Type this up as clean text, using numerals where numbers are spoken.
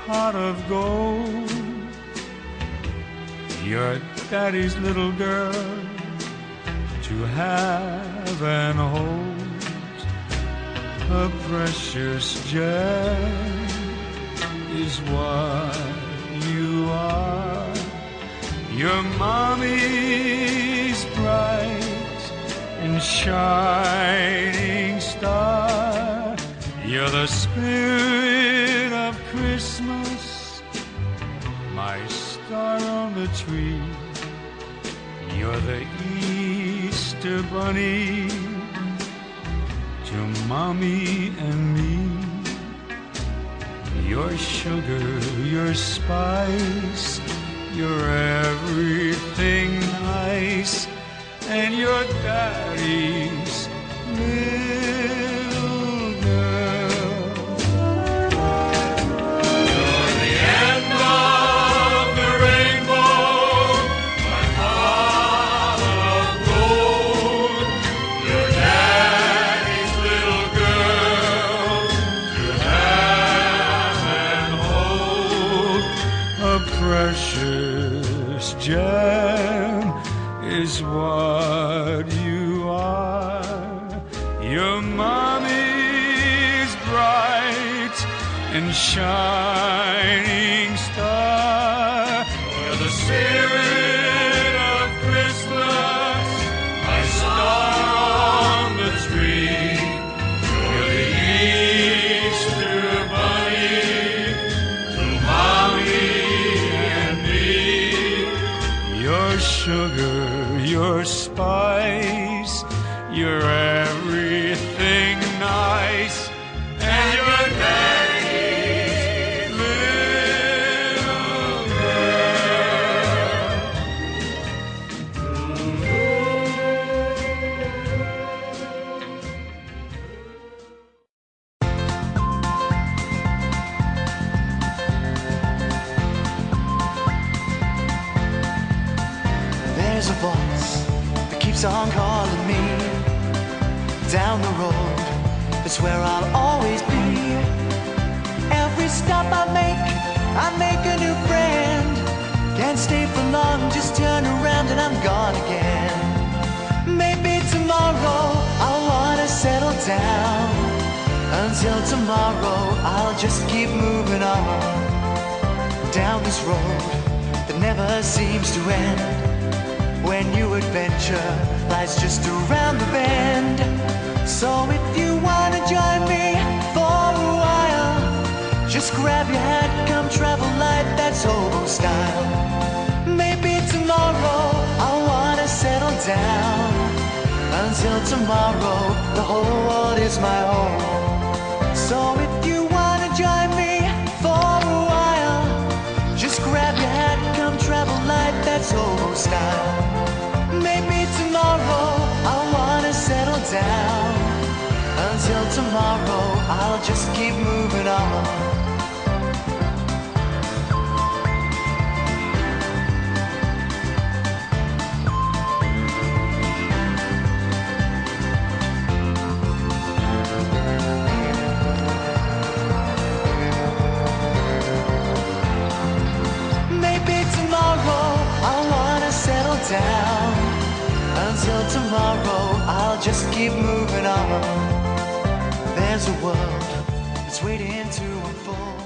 pot of gold. Your daddy's little girl to have and hold. A precious gem is what you are. Your mommy's bright and shining star. You're the spirit of Christmas, my star on the tree. You're the Easter bunny to mommy and me. Your sugar, your spice, you're everything nice, and your daddy's little girl. You're the end of the rainbow, my pot of gold. Your daddy's little girl to have and hold. A precious gem is what you are. Your mommy's bright and shining star. You're the spirit of Christmas, my star on the tree. You're the Easter bunny to mommy and me. Your sugar, your spice, you're everything nice, and your daddy's little girl. There's a voice that keeps on calling me down the road. That's where I'll always be. Every stop I make a new friend. Can't stay for long, just turn around and I'm gone again. Maybe tomorrow I'll wanna settle down. Until tomorrow I'll just keep moving on down this road that never seems to end. When new adventure lies just around the bend. So if you wanna join me for a while, just grab your hat, come travel light, that's hobo style. Maybe tomorrow I'll wanna settle down. Until tomorrow, the whole world is my home. So if you wanna join me for a while, just grab your hat, come travel light, that's hobo style. Maybe tomorrow I'll wanna settle down. Until tomorrow I'll just keep moving on. Maybe tomorrow I'll wanna settle down. Until tomorrow I'll just keep moving on. There's a world that's waiting to unfold.